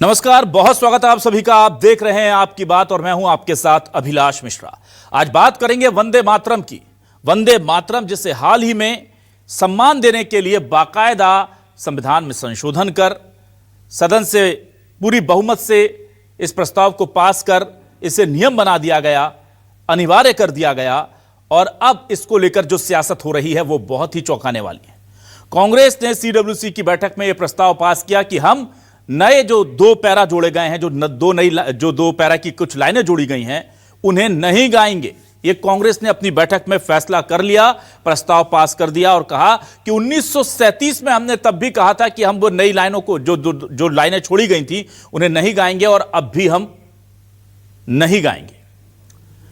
नमस्कार, बहुत स्वागत है आप सभी का। आप देख रहे हैं आपकी बात और मैं हूं आपके साथ अभिलाष मिश्रा। आज बात करेंगे वंदे मातरम की। वंदे मातरम जिसे हाल ही में सम्मान देने के लिए बाकायदा संविधान में संशोधन कर सदन से पूरी बहुमत से इस प्रस्ताव को पास कर इसे नियम बना दिया गया, अनिवार्य कर दिया गया और अब इसको लेकर जो सियासत हो रही है वो बहुत ही चौंकाने वाली है। कांग्रेस ने सीडब्ल्यूसी की बैठक में यह प्रस्ताव पास किया कि हम नए जो दो पैरा जोड़े गए हैं, जो दो पैरा की कुछ लाइनें जोड़ी गई हैं, उन्हें नहीं गाएंगे। ये कांग्रेस ने अपनी बैठक में फैसला कर लिया, प्रस्ताव पास कर दिया और कहा कि 1937 में हमने तब भी कहा था कि हम वो नई लाइनों को जो लाइनें छोड़ी गई थी उन्हें नहीं गाएंगे और अब भी हम नहीं गाएंगे।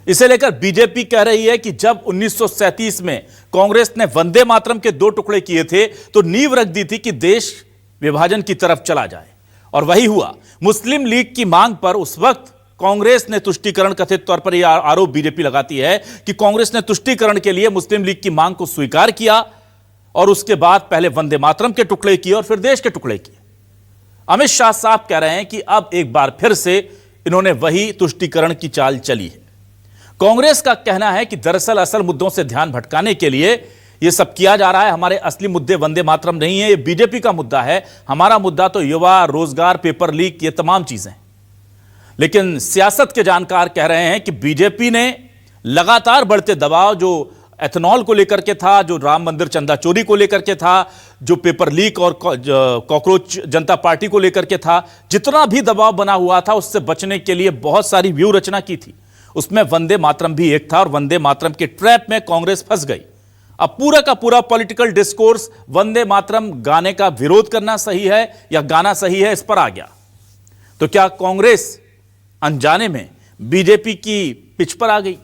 इसे लेकर बीजेपी कह रही है कि जब 1937 में कांग्रेस ने वंदे मातरम के दो टुकड़े किए थे तो नींव रख दी थी कि देश विभाजन की तरफ चला जाए, और वही हुआ। मुस्लिम लीग की मांग पर उस वक्त कांग्रेस ने तुष्टीकरण, कथित तौर पर यह आरोप बीजेपी लगाती है कि कांग्रेस ने तुष्टीकरण के लिए मुस्लिम लीग की मांग को स्वीकार किया और उसके बाद पहले वंदे मातरम के टुकड़े किए और फिर देश के टुकड़े किए। अमित शाह साहब कह रहे हैं कि अब एक बार फिर से इन्होंने वही तुष्टीकरण की चाल चली है। कांग्रेस का कहना है कि दरअसल असल मुद्दों से ध्यान भटकाने के लिए यह सब किया जा रहा है। हमारे असली मुद्दे वंदे मातरम नहीं है, यह बीजेपी का मुद्दा है। हमारा मुद्दा तो युवा, रोजगार, पेपर लीक, ये तमाम चीजें। लेकिन सियासत के जानकार कह रहे हैं कि बीजेपी ने लगातार बढ़ते दबाव, जो एथेनॉल को लेकर के था, जो राम मंदिर चंदा चोरी को लेकर के था, जो पेपर लीक और कॉकरोच जनता पार्टी को लेकर के था, जितना भी दबाव बना हुआ था उससे बचने के लिए बहुत सारी व्यू रचना की थी। उसमें वंदे मातरम भी एक था और वंदे मातरम के ट्रैप में कांग्रेस फंस गई। अब पूरा का पूरा पॉलिटिकल डिस्कोर्स वंदे मातरम गाने का विरोध करना सही है या गाना सही है, इस पर आ गया। तो क्या कांग्रेस अनजाने में बीजेपी की पिच पर आ गई,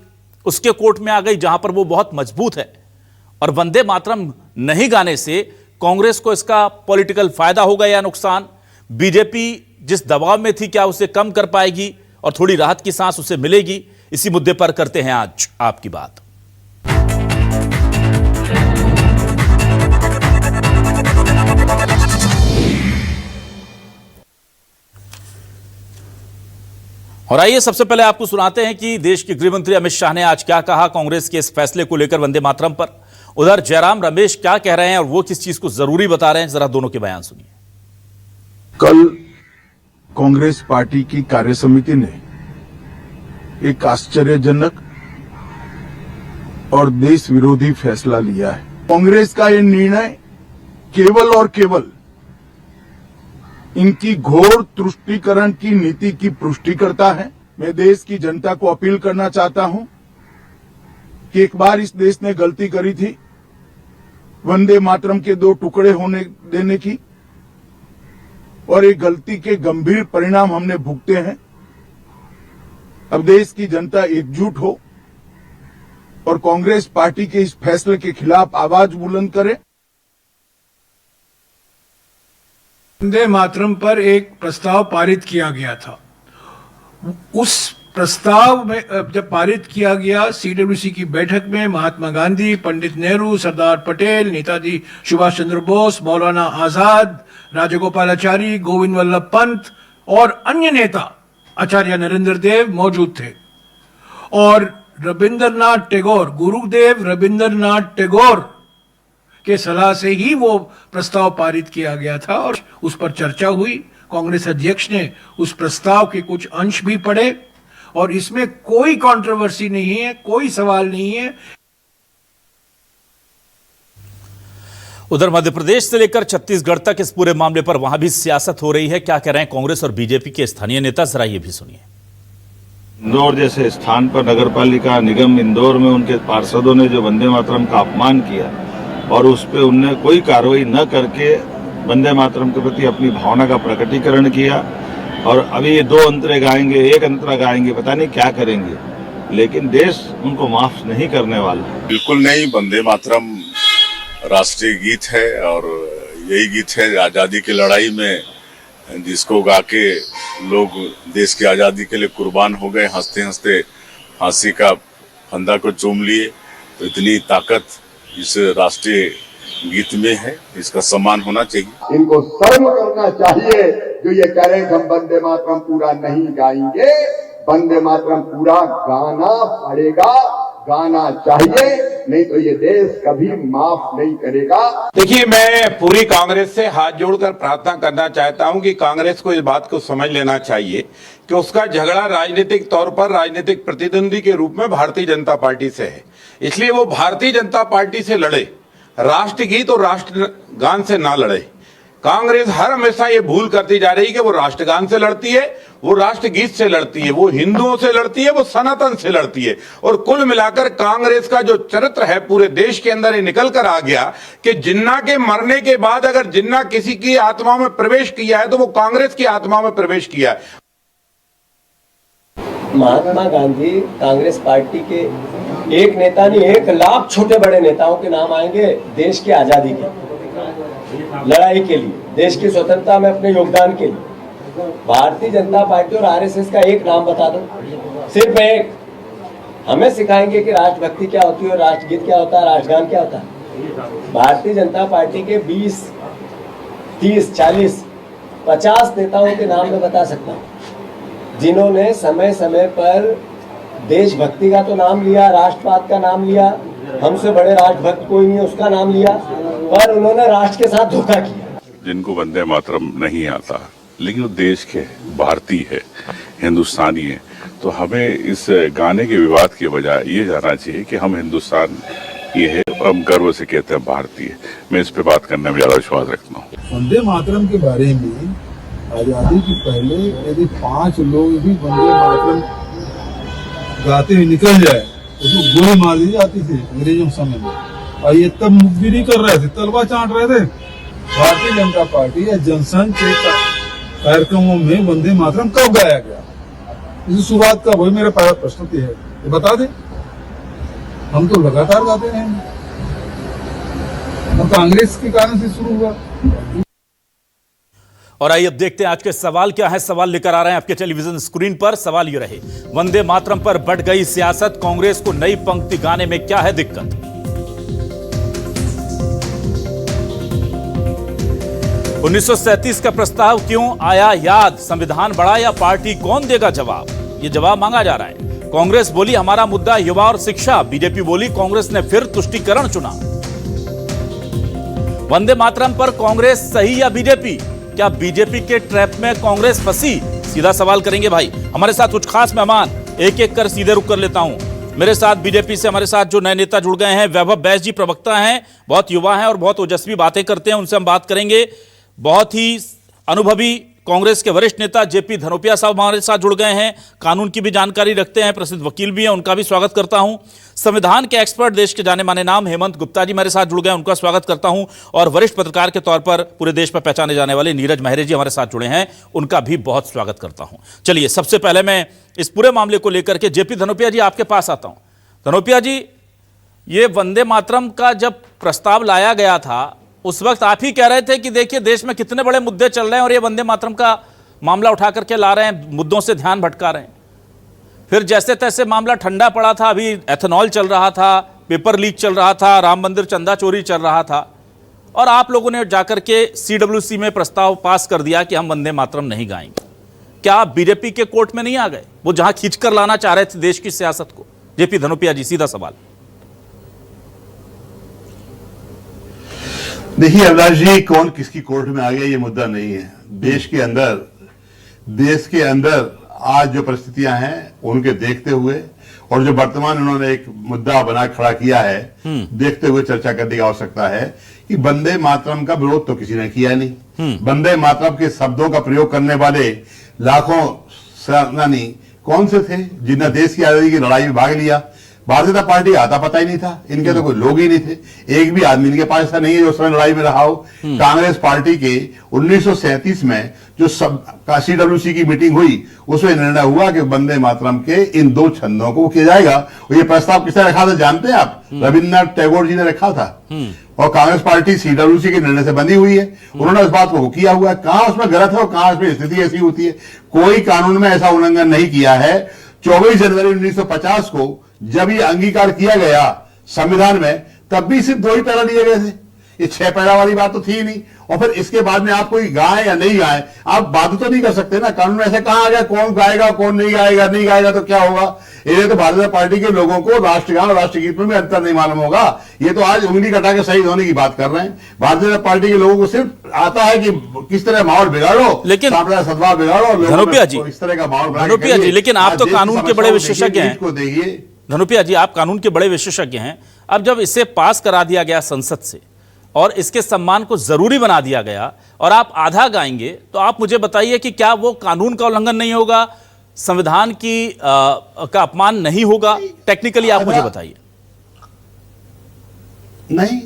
उसके कोर्ट में आ गई जहां पर वो बहुत मजबूत है, और वंदे मातरम नहीं गाने से कांग्रेस को इसका पॉलिटिकल फायदा होगा या नुकसान? बीजेपी जिस दबाव में थी क्या उसे कम कर पाएगी और थोड़ी राहत की सांस उसे मिलेगी? इसी मुद्दे पर करते हैं आज आपकी बात। और आइए सबसे पहले आपको सुनाते हैं कि देश के गृह मंत्री अमित शाह ने आज क्या कहा कांग्रेस के इस फैसले को लेकर वंदे मातरम पर। उधर जयराम रमेश क्या कह रहे हैं और वो किस चीज को जरूरी बता रहे हैं, जरा दोनों के बयान सुनिए। कल कांग्रेस पार्टी की कार्यसमिति ने एक आश्चर्यजनक और देश विरोधी फैसला लिया है। कांग्रेस का यह निर्णय केवल और केवल इनकी घोर तुष्टीकरण की नीति की पुष्टि करता है। मैं देश की जनता को अपील करना चाहता हूं कि एक बार इस देश ने गलती करी थी वंदे मातरम के दो टुकड़े होने देने की, और एक गलती के गंभीर परिणाम हमने भुगते हैं। अब देश की जनता एकजुट हो और कांग्रेस पार्टी के इस फैसले के खिलाफ आवाज बुलंद करे। वंदे मातरम पर एक प्रस्ताव पारित किया गया था। उस प्रस्ताव में जब पारित किया गया, सीडब्ल्यूसी की बैठक में महात्मा गांधी, पंडित नेहरू, सरदार पटेल, नेताजी सुभाष चंद्र बोस, मौलाना आजाद, राजगोपालाचारी, गोविंद वल्लभ पंत और अन्य नेता, आचार्य नरेंद्र देव मौजूद थे। और रविंद्रनाथ टैगोर, गुरुदेव रविंद्रनाथ टैगोर के सलाह से ही वो प्रस्ताव पारित किया गया था और उस पर चर्चा हुई। कांग्रेस अध्यक्ष ने उस प्रस्ताव के कुछ अंश भी पढ़े और इसमें कोई कंट्रोवर्सी नहीं है, कोई सवाल नहीं है। उधर मध्य प्रदेश से लेकर छत्तीसगढ़ तक इस पूरे मामले पर वहां भी सियासत हो रही है। क्या कह रहे हैं कांग्रेस और बीजेपी के स्थानीय नेता, जरा ये भी सुनिए। इंदौर जैसे स्थान पर नगरपालिका निगम इंदौर में उनके पार्षदों ने जो वंदे मातरम का अपमान किया और उस पर उनने कोई कार्रवाई न करके वंदे मातरम के प्रति अपनी भावना का प्रकटीकरण किया, और अभी ये दो अंतरे गाएंगे, एक अंतरा गाएंगे, पता नहीं क्या करेंगे, लेकिन देश उनको माफ नहीं करने वाला। बिल्कुल नहीं। वंदे मातरम राष्ट्रीय गीत है और यही गीत है आजादी की लड़ाई में जिसको गा के लोग देश की आजादी के लिए कुर्बान हो गए। हंसते हंसते फांसी का फंदा को चूम लिए। तो इतनी ताकत इस राष्ट्रीय गीत में है, इसका सम्मान होना चाहिए। इनको सर्व करना चाहिए जो ये कह रहे हैं कि हम वंदे मातरम पूरा नहीं गाएंगे। वंदे मातरम पूरा गाना पड़ेगा, गाना चाहिए, नहीं तो ये देश कभी माफ नहीं करेगा। देखिए, मैं पूरी कांग्रेस से हाथ जोड़कर प्रार्थना करना चाहता हूं कि कांग्रेस को इस बात को समझ लेना चाहिए कि उसका झगड़ा राजनीतिक तौर पर राजनीतिक प्रतिद्वंदी के रूप में भारतीय जनता पार्टी से है। इसलिए वो भारतीय जनता पार्टी से लड़े, राष्ट्रगीत और राष्ट्रगान से ना लड़े। कांग्रेस हर हमेशा ये भूल करती जा रही है कि वो राष्ट्रगान से लड़ती है, वो राष्ट्रगीत से लड़ती है, वो हिंदुओं से लड़ती है, वो सनातन से लड़ती है। और कुल मिलाकर कांग्रेस का जो चरित्र है पूरे देश के अंदर ये निकल कर आ गया कि जिन्ना के मरने के बाद अगर जिन्ना किसी की आत्मा में प्रवेश किया है तो वो कांग्रेस की आत्मा में प्रवेश किया है। महात्मा गांधी कांग्रेस पार्टी के एक नेता नहीं, 1 लाख छोटे बड़े नेताओं के नाम आएंगे देश की आजादी के लड़ाई के लिए, देश की स्वतंत्रता में अपने योगदान के लिए। भारतीय जनता पार्टी और आरएसएस का एक नाम बता दो, सिर्फ एक। हमें सिखाएंगे कि राष्ट्रभक्ति क्या होती है, राष्ट्रगीत क्या होता है, राष्ट्रगान क्या होता है। भारतीय जनता पार्टी के 20, 30, 40, 50 नेताओं के नाम मैं बता सकता हूँ जिन्होंने समय समय पर देशभक्ति का तो नाम लिया, राष्ट्रवाद का नाम लिया, हमसे बड़े राष्ट्रभक्त कोई नहीं है उसका नाम लिया, पर उन्होंने राष्ट्र के साथ धोखा किया। जिनको वंदे मातरम नहीं आता, लेकिन वो देश के भारतीय है, हिंदुस्तानी है, तो हमें इस गाने के विवाद के बजाय ये जानना चाहिए कि हम हिंदुस्तान ये है और हम गर्व से कहते हैं भारतीय। मैं इस पे बात करने में ज्यादा विश्वास रखता हूँ। वंदे मातरम के बारे में आजादी के पहले यदि 5 लोग भी वंदे मातरम गाते हुए निकल जाए तो गोली मार दी जाती थी अंग्रेजों के समय में। और ये तब मुखबिरी नहीं कर रहे थे, तलवार चाट रहे थे। भारतीय जनता पार्टी या जनसंघ के कार्यक्रमों में वंदे मातरम कब गाया गया, इसकी शुरुआत कब हुई? मेरा पहला प्रश्न है, ये बता दे। हम तो लगातार गाते रहेंगे, और कांग्रेस के कारण से शुरू हुआ। और आइए अब देखते हैं आज के सवाल क्या है। सवाल लेकर आ रहे हैं आपके टेलीविजन स्क्रीन पर। सवाल ये रहे, वंदे मातरम पर बढ़ गई सियासत, कांग्रेस को नई पंक्ति गाने में क्या है दिक्कत? 1937 का प्रस्ताव क्यों आया याद, संविधान बढ़ा या पार्टी, कौन देगा जवाब? ये जवाब मांगा जा रहा है। कांग्रेस बोली हमारा मुद्दा युवा और शिक्षा, बीजेपी बोली कांग्रेस ने फिर तुष्टीकरण चुना। वंदे मातरम पर कांग्रेस सही या बीजेपी? क्या बीजेपी के ट्रैप में कांग्रेस फंसी? सीधा सवाल करेंगे भाई। हमारे साथ कुछ खास मेहमान, एक एक कर सीधे रुक कर लेता हूं। मेरे साथ बीजेपी से हमारे साथ जो नए नेता जुड़ गए हैं, वैभव बैस जी प्रवक्ता हैं, बहुत युवा हैं और बहुत ओजस्वी बातें करते हैं, उनसे हम बात करेंगे। बहुत ही अनुभवी कांग्रेस के वरिष्ठ नेता जेपी धनोपिया साहब हमारे साथ जुड़ गए हैं, कानून की भी जानकारी रखते हैं, प्रसिद्ध वकील भी हैं, उनका भी स्वागत करता हूं। संविधान के एक्सपर्ट, देश के जाने माने नाम हेमंत गुप्ता जी मेरे साथ जुड़ गए, उनका स्वागत करता हूं। और वरिष्ठ पत्रकार के तौर पर पूरे देश पर पहचाने जाने वाले नीरज महरे जी हमारे साथ जुड़े हैं, उनका भी बहुत स्वागत करता हूं। चलिए, सबसे पहले मैं इस पूरे मामले को लेकर के जेपी धनोपिया जी आपके पास आता हूं। धनोपिया जी, ये वंदे मातरम का जब प्रस्ताव लाया गया था उस वक्त आप ही कह रहे थे कि देखिए देश में कितने बड़े मुद्दे चल रहे हैं और ये वंदे मातरम का मामला उठा करके ला रहे हैं, मुद्दों से ध्यान भटका रहे हैं। फिर जैसे तैसे मामला ठंडा पड़ा था, अभी एथेनॉल चल रहा था, पेपर लीक चल रहा था, राम मंदिर चंदा चोरी चल रहा था, और आप लोगों ने जाकर के CWC में प्रस्ताव पास कर दिया कि हम वंदे मातरम नहीं गाएंगे। क्या आप बीजेपी के कोर्ट में नहीं आ गए, वो जहां खींचकर लाना चाह रहे थे देश की सियासत को? जेपी धनोपिया जी, सीधा सवाल। देखिए अभिलाष जी, कौन किसकी कोर्ट में आ गया ये मुद्दा नहीं है। देश के अंदर आज जो परिस्थितियां हैं उनके देखते हुए और जो वर्तमान उन्होंने एक मुद्दा बना खड़ा किया है, देखते हुए चर्चा करने की आवश्यकता है कि वंदे मातरम का विरोध तो किसी ने किया नहीं। वंदे मातरम के शब्दों का प्रयोग करने वाले लाखों सेनानी कौन से थे जिन्होंने देश की आजादी की लड़ाई में भाग लिया? भारतीय जनता पार्टी आता पता ही नहीं था, इनके तो कोई लोग ही नहीं थे। एक भी आदमी इनके पास ऐसा नहीं है जो उस समय लड़ाई में रहा हो। कांग्रेस पार्टी के 1937 में जो CWC की मीटिंग हुई उसमें निर्णय हुआ कि वंदे मातरम के इन 2 छंदों को किया जाएगा। और ये प्रस्ताव किसने रखा था जानते हैं आप? रविन्द्रनाथ टैगोर जी ने रखा था। और कांग्रेस पार्टी CWC के निर्णय से बंधी हुई है। उन्होंने इस बात को किया हुआ है। कहां उसमें गलत है और कहां उसमें स्थिति ऐसी होती है? कोई कानून में ऐसा उल्लंघन नहीं किया है। 24 जनवरी 1950 को जब ये अंगीकार किया गया संविधान में, तब भी सिर्फ 2 ही पैरा लिए गए थे। ये 6 पैरा वाली बात तो थी ही नहीं। और फिर इसके बाद में आप कोई गाए या नहीं गाए, आप बात तो नहीं कर सकते ना। कानून में ऐसे कहाँ आ गया कौन गाएगा कौन नहीं गाएगा, नहीं गाएगा तो क्या होगा। ये तो भारतीय जनता पार्टी के लोगों को राष्ट्रगान और राष्ट्रगीत में भी अंतर नहीं मालूम होगा। ये तो आज उंगली कटा के शहीद होने की बात कर रहे हैं। भारतीय जनता पार्टी के लोगों को सिर्फ आता है कि किस तरह माहौल बिगाड़ो, लेकिन सांप्रदायिक सद्भाव बिगाड़ो, धनुपिया जी, इस तरह का माहौल धनुपिया जी, लेकिन आप तो कानून के बड़े विशेषज्ञ हैं। को देखिए धनुपिया जी, आप कानून के बड़े विशेषज्ञ हैं। अब जब इसे पास करा दिया गया संसद से और इसके सम्मान को जरूरी बना दिया गया और आप आधा गाएंगे, तो आप मुझे बताइए कि क्या वो कानून का उल्लंघन नहीं होगा, संविधान की का अपमान नहीं होगा? टेक्निकली आप मुझे बताइए। नहीं,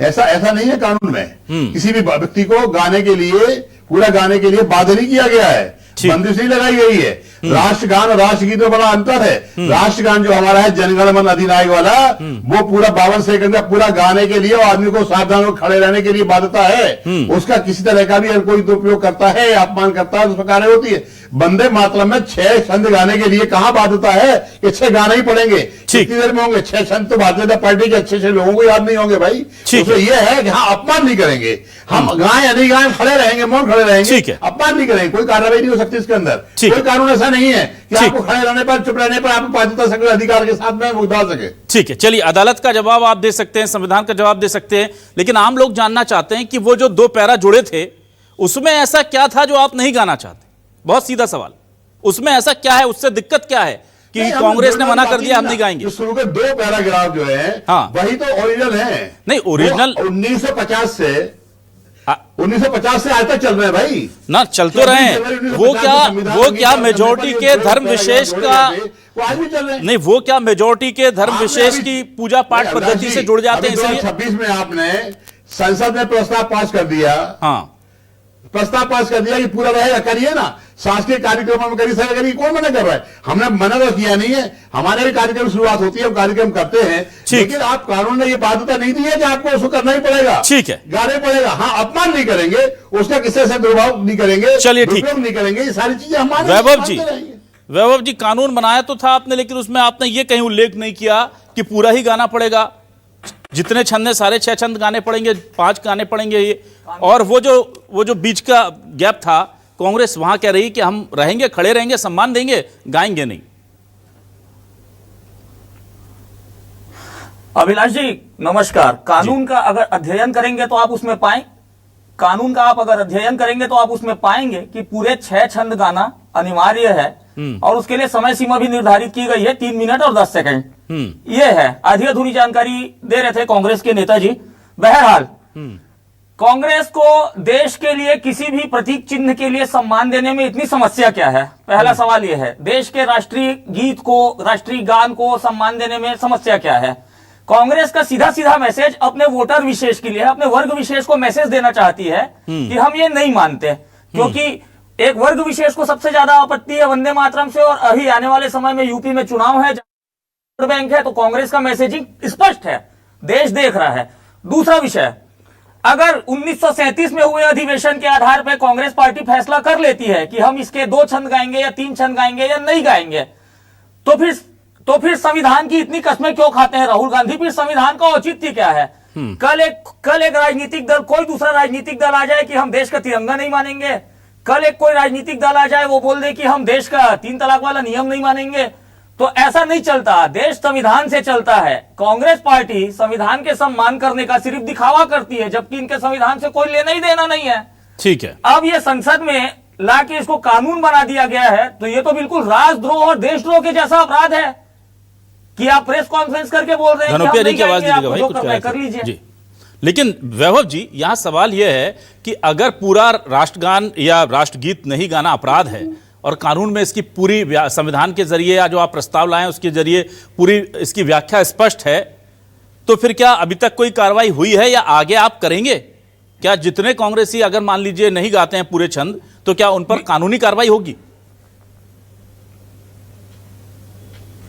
ऐसा नहीं है कानून में। किसी भी व्यक्ति को गाने के लिए, पूरा गाने के लिए बाध्य नहीं किया गया है, बंदिश नहीं लगाई गई है। राष्ट्रगान और राष्ट्रगीत में बड़ा अंतर है। राष्ट्रगान जो हमारा है जनगण मन अधिनायक वाला, वो पूरा 52 सेकंड का पूरा गाने के लिए और आदमी को सावधान होकर खड़े रहने के लिए बाध्यता है। उसका किसी तरह का भी अगर कोई दुरुपयोग करता है, अपमान करता है तो उसमें कार्य होती है। वंदे मातरम में 6 छंद गाने के लिए कहां बाध्यता है कि 6 गाने ही पड़ेंगे, कितनी देर में होंगे 6 छंद? तो भारतीय जनता पार्टी के अच्छे लोगों को याद नहीं होंगे भाई। तो ये है कि हाँ, अपमान नहीं करेंगे, हम गाएं या नहीं गाएं, खड़े रहेंगे, मौन खड़े रहेंगे, अपमान नहीं करेंगे, कोई कार्रवाई नहीं हो सकती इसके अंदर। कोई कानून ऐसा नहीं है कि आपको खड़े रहने पर, चुप रहने पर आपको बाध्यता सकल अधिकार के साथ में भुगता सके। ठीक है, चलिए, अदालत का जवाब आप दे सकते हैं, संविधान का जवाब दे सकते हैं, लेकिन आम लोग जानना चाहते हैं कि वो जो 2 पैरा जुड़े थे उसमें ऐसा क्या था जो आप नहीं गाना चाहते? बहुत सीधा सवाल, उसमें ऐसा क्या है, उससे दिक्कत क्या है कि कांग्रेस ने मना कर दिया हम नहीं गाएंगे? शुरू के 2 पैराग्राफ जो है, हाँ, वही तो ओरिजिनल है। नहीं, ओरिजिनल 1950 से आज तक चल रहे हैं भाई ना, चल तो रहे हैं। वो क्या मेजोरिटी के धर्म विशेष का, आज भी चल रहे हैं। नहीं, वो क्या मेजोरिटी के धर्म विशेष की पूजा पाठ पद्धति से जुड़ जाते हैं? इसलिए 2026 में आपने संसद में प्रस्ताव पास कर दिया, हाँ, प्रस्ताव पास कर दिया कि पूरा रहेगा, करिए ना, सांस्कृतिक कार्यक्रमों में करिए, कौन मना कर रहा है? हमने मना तो किया नहीं है, हमारे भी कार्यक्रम शुरुआत होती है, हम कार्यक्रम करते हैं, लेकिन आप कानून ने ये बाध्यता नहीं दी है कि आपको उसको करना ही पड़ेगा। ठीक है, गाने पड़ेगा। हाँ, अपमान नहीं करेंगे, उसका किसी से दुर्भाव नहीं करेंगे, चलिए ठीक नहीं करेंगे, ये सारी चीजें हमारे। वैभव जी, कानून बनाया तो था आपने, लेकिन उसमें आपने ये कहीं उल्लेख नहीं किया कि पूरा ही गाना पड़ेगा, जितने छंद हैं सारे 6 छंद गाने पड़ेंगे, 5 गाने पड़ेंगे ये। और वो जो बीच का गैप था, कांग्रेस वहां कह रही कि हम रहेंगे, खड़े रहेंगे, सम्मान देंगे, गाएंगे नहीं। अभिलाष जी नमस्कार। कानून का अगर अध्ययन करेंगे तो आप उसमें पाएं, कानून का आप अगर अध्ययन करेंगे तो आप उसमें पाएंगे कि पूरे 6 छंद गाना अनिवार्य है और उसके लिए समय सीमा भी निर्धारित की गई है, 3 मिनट और 10 सेकंड। ये है, आधी अधूरी जानकारी दे रहे थे कांग्रेस के नेताजी। बहरहाल, कांग्रेस को देश के लिए किसी भी प्रतीक चिन्ह के लिए सम्मान देने में इतनी समस्या क्या है? पहला सवाल यह है। देश के राष्ट्रीय गीत को, राष्ट्रीय गान को सम्मान देने में समस्या क्या है? कांग्रेस का सीधा सीधा मैसेज अपने वोटर विशेष के लिए, अपने वर्ग विशेष को मैसेज देना चाहती है कि हम ये नहीं मानते, क्योंकि एक वर्ग विशेष को सबसे ज्यादा आपत्ति है वंदे मातरम से, और अभी आने वाले समय में यूपी में चुनाव है, बैंक है, तो कांग्रेस का मैसेजिंग स्पष्ट है, देश देख रहा है। दूसरा विषय, अगर 1937 में हुए अधिवेशन के आधार पर कांग्रेस पार्टी फैसला कर लेती है कि हम इसके 2 छंद गाएंगे या 3 छंद गाएंगे या नहीं गाएंगे, तो फिर संविधान की इतनी कस्में क्यों खाते हैं राहुल गांधी? फिर संविधान का औचित्य क्या है? कल एक राजनीतिक दल, कोई दूसरा राजनीतिक दल आ जाए कि हम देश का तिरंगा नहीं मानेंगे, कल एक कोई राजनीतिक दल आ जाए वो बोल दे कि हम देश का 3 तलाक वाला नियम नहीं मानेंगे, तो ऐसा नहीं चलता। देश संविधान से चलता है। कांग्रेस पार्टी संविधान के सम्मान करने का सिर्फ दिखावा करती है, जबकि इनके संविधान से कोई लेना ही देना नहीं है। ठीक है, अब ये संसद में लाके इसको कानून बना दिया गया है, तो ये तो बिल्कुल राजद्रोह और देशद्रोह के जैसा अपराध है कि आप प्रेस कॉन्फ्रेंस करके बोल रहे हैं कि हम नहीं करेंगे, आप जो करना है कर लीजिए। लेकिन वैभव जी, यहां सवाल यह है कि अगर पूरा राष्ट्रगान या राष्ट्रगीत नहीं गाना अपराध है और कानून में इसकी पूरी संविधान के जरिए या जो आप प्रस्ताव लाए उसके जरिए पूरी इसकी व्याख्या स्पष्ट है, तो फिर क्या अभी तक कोई कार्रवाई हुई है या आगे आप करेंगे? क्या जितने कांग्रेसी अगर मान लीजिए नहीं गाते हैं पूरे छंद, तो क्या उन पर कानूनी कार्रवाई होगी?